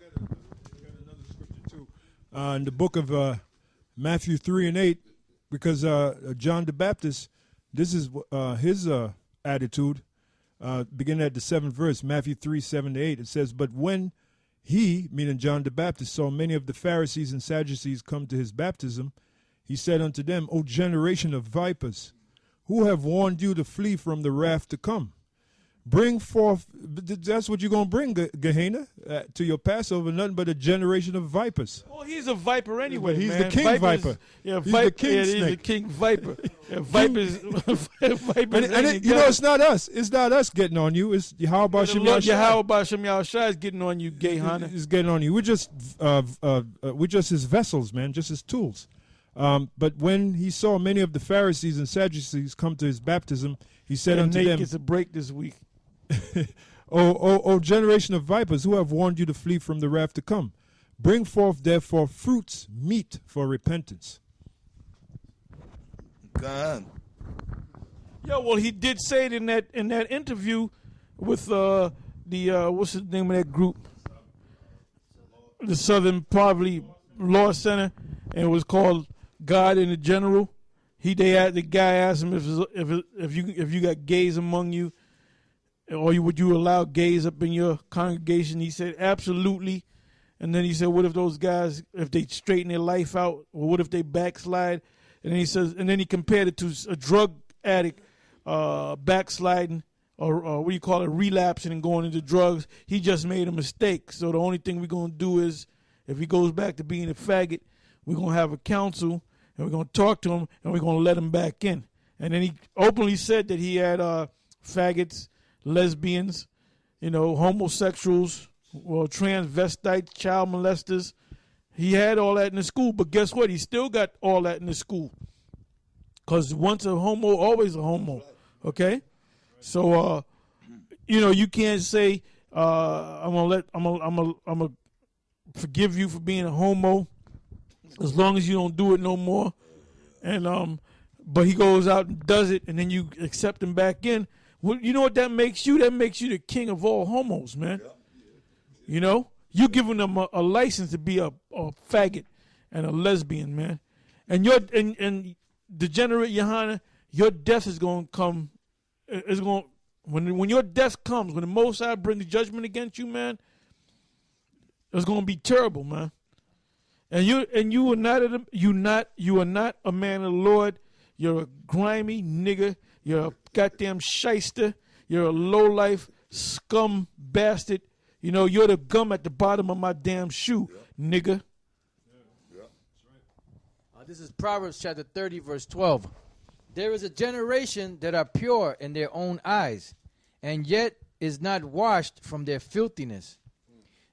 got another scripture too. In the book of Matthew 3 and 8, because John the Baptist, this is his attitude, beginning at the 7th verse, Matthew 3, 7 to 8. It says, "But when he," meaning John the Baptist, "saw many of the Pharisees and Sadducees come to his baptism, he said unto them, O generation of vipers, who have warned you to flee from the wrath to come? Bring forth," that's what you're going to bring, Gehenna, to your Passover, nothing but a generation of vipers. Well, he's a viper anyway, He's man. the king Vipers, viper. Yeah, He's the king he's the snake. king viper. Yeah, vipers, vipers. And it's not us. It's not us getting on you. It's Yahweh Shem Yahshai. Yahweh Shem Yahshai is getting on you, Gehenna. It's getting on you. We're just his vessels, man, just his tools. But when he saw many of the Pharisees and Sadducees come to his baptism, he said unto Nate them, gets a break this week. O generation of vipers, who have warned you to flee from the wrath to come? Bring forth therefore fruits meet for repentance. God. Yeah, well, he did say it in that interview with the what's the name of that group? The Southern Poverty Law Center, and it was called God in the General. The guy asked him if you got gays among you, or would you allow gays up in your congregation? He said absolutely. And then he said, what if those guys, if they straighten their life out, or what if they backslide? And then he says, and then he compared it to a drug addict backsliding, or what do you call it, relapsing and going into drugs. He just made a mistake. So the only thing we're going to do is, if he goes back to being a faggot, we're going to have a council, and we're going to talk to him, and we're going to let him back in. And then he openly said that he had faggots, lesbians, homosexuals, transvestites, child molesters. He had all that in the school, but guess what? He still got all that in the school. Because once a homo, always a homo. Okay? So, you can't say, I'm gonna forgive you for being a homo as long as you don't do it no more. And but he goes out and does it, and then you accept him back in. Well, you know what that makes you? That makes you the king of all homos, man. You giving them a license to be a faggot and a lesbian, man. And and degenerate Johanna, your death is going to come. When your death comes, when the Most High brings the judgment against you, man, it's going to be terrible, man. And you are not a man of the Lord. You're a grimy nigga. You're a goddamn shyster. You're a low-life scum bastard. You're the gum at the bottom of my damn shoe, nigga. This is Proverbs chapter 30, verse 12. There is a generation that are pure in their own eyes, and yet is not washed from their filthiness.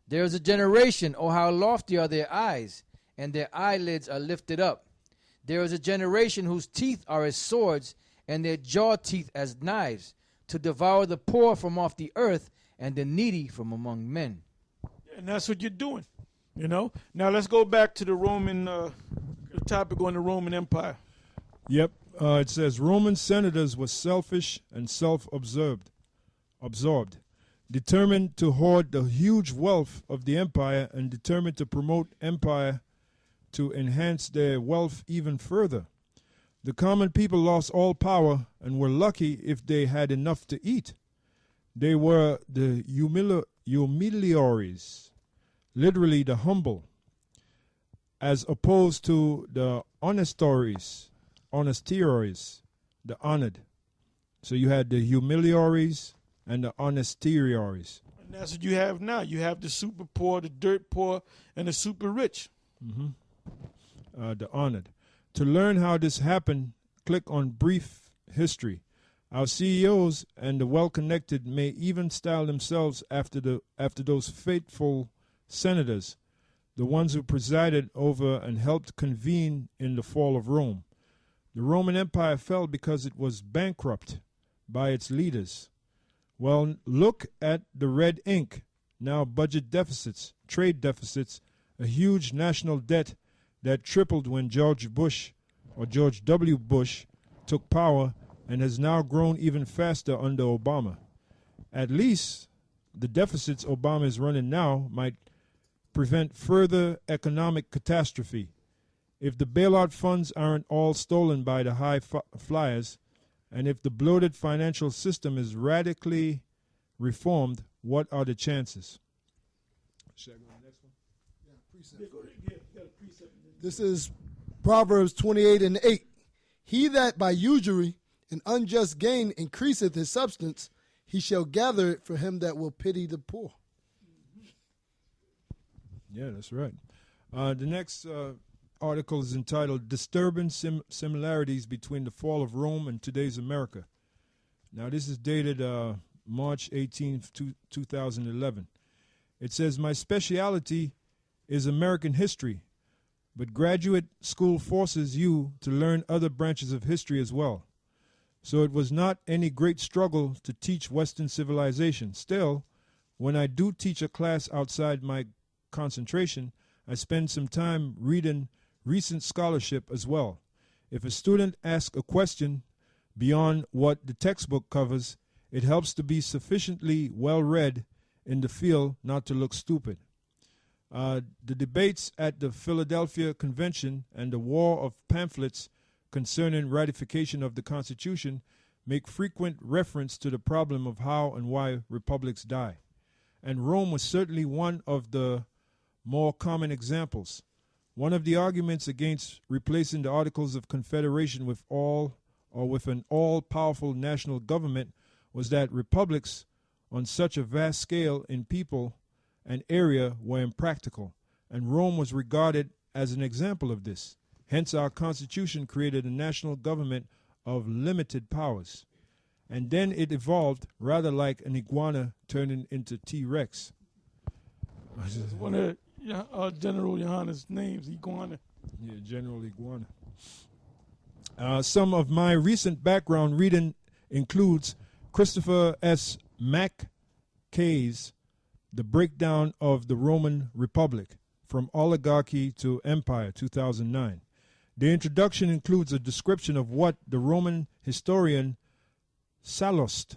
There is a generation, oh how lofty are their eyes, and their eyelids are lifted up. There is a generation whose teeth are as swords, and their jaw teeth as knives, to devour the poor from off the earth, and the needy from among men. And that's what you're doing, Now let's go back to the Roman topic on the Roman Empire. Yep. It says Roman senators were selfish and self-absorbed, determined to hoard the huge wealth of the empire, and determined to promote empire to enhance their wealth even further. The common people lost all power and were lucky if they had enough to eat. They were the humiliores, literally the humble, as opposed to the honestiores, the honored. So you had the humiliores and the honestiores. And that's what you have now. You have the super poor, the dirt poor, and the super rich. Mm-hmm. The honored. To learn how this happened, click on Brief History. Our CEOs and the well-connected may even style themselves after those faithful senators, the ones who presided over and helped convene in the fall of Rome. The Roman Empire fell because it was bankrupt by its leaders. Well, look at the red ink, now budget deficits, trade deficits, a huge national debt that tripled when George W. Bush took power, and has now grown even faster under Obama. At least the deficits Obama is running now might prevent further economic catastrophe. If the bailout funds aren't all stolen by the high flyers, and if the bloated financial system is radically reformed, what are the chances? Should I go to the next one? This is Proverbs 28:8. He that by usury and unjust gain increaseth his substance, he shall gather it for him that will pity the poor. Yeah, that's right. The next article is entitled Disturbing Similarities Between the Fall of Rome and Today's America. Now, this is dated March 18th, 2011. It says, my specialty is American history, but graduate school forces you to learn other branches of history as well. So it was not any great struggle to teach Western civilization. Still, when I do teach a class outside my concentration, I spend some time reading recent scholarship as well. If a student asks a question beyond what the textbook covers, it helps to be sufficiently well read in the field not to look stupid. The debates at the Philadelphia Convention and the war of pamphlets concerning ratification of the Constitution make frequent reference to the problem of how and why republics die. And Rome was certainly one of the more common examples. One of the arguments against replacing the Articles of Confederation with an all-powerful national government was that republics on such a vast scale in people and area were impractical, and Rome was regarded as an example of this. Hence, our Constitution created a national government of limited powers. And then it evolved rather like an iguana turning into T-Rex. One of General Johanna's names, Iguana. Yeah, General Iguana. Some of my recent background reading includes Christopher S. Mackay's The Breakdown of the Roman Republic, From Oligarchy to Empire, 2009. The introduction includes a description of what the Roman historian Sallust,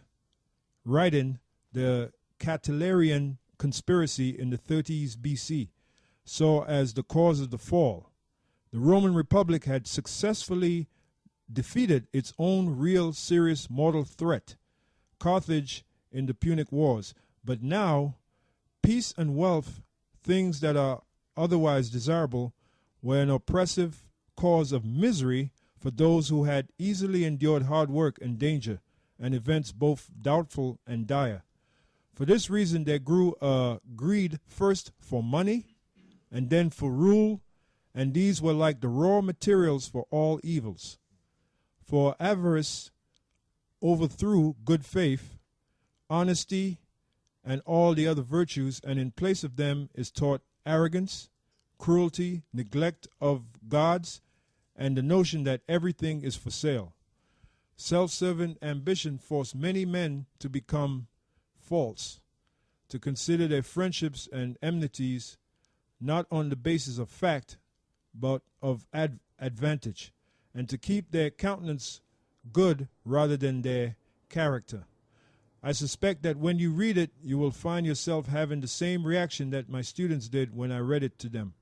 writing the Catiline conspiracy in the 30s BC, saw as the cause of the fall. The Roman Republic had successfully defeated its own real serious mortal threat, Carthage in the Punic Wars, but now peace and wealth, things that are otherwise desirable, were an oppressive cause of misery for those who had easily endured hard work and danger, and events both doubtful and dire. For this reason there grew a greed first for money and then for rule, and these were like the raw materials for all evils. For avarice overthrew good faith, honesty, and all the other virtues, and in place of them is taught arrogance, cruelty, neglect of gods, and the notion that everything is for sale. Self-serving ambition forced many men to become false, to consider their friendships and enmities not on the basis of fact, but of advantage, and to keep their countenance good rather than their character. I suspect that when you read it, you will find yourself having the same reaction that my students did when I read it to them.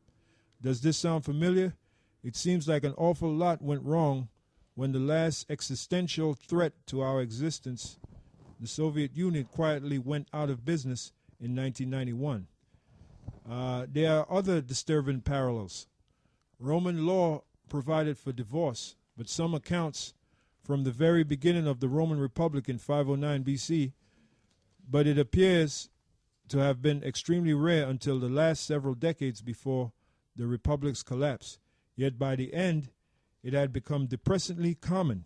Does this sound familiar? It seems like an awful lot went wrong when the last existential threat to our existence, the Soviet Union, quietly went out of business in 1991. There are other disturbing parallels. Roman law provided for divorce, but some accounts from the very beginning of the Roman Republic in 509 BC, but it appears to have been extremely rare until the last several decades before the Republic's collapse. Yet by the end, it had become depressingly common,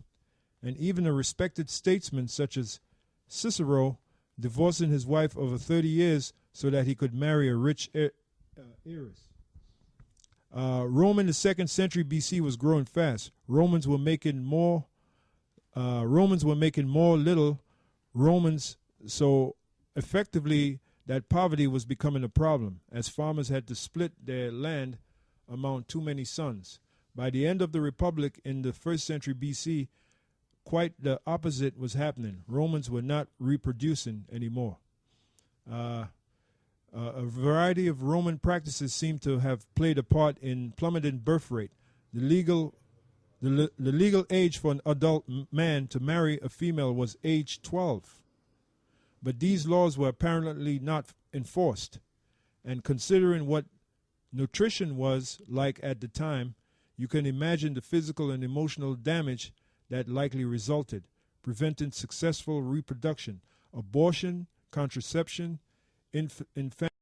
and even a respected statesman such as Cicero divorcing his wife over 30 years so that he could marry a rich heiress. Rome in the 2nd century BC was growing fast. Romans were making more little Romans, so effectively that poverty was becoming a problem, as farmers had to split their land among too many sons. By the end of the Republic in the 1st century BC, quite the opposite was happening. Romans were not reproducing anymore. A A variety of Roman practices seem to have played a part in plummeting birth rate. The legal age for an adult man to marry a female was age 12. But these laws were apparently not enforced. And considering what nutrition was like at the time, you can imagine the physical and emotional damage that likely resulted, preventing successful reproduction, abortion, contraception, infant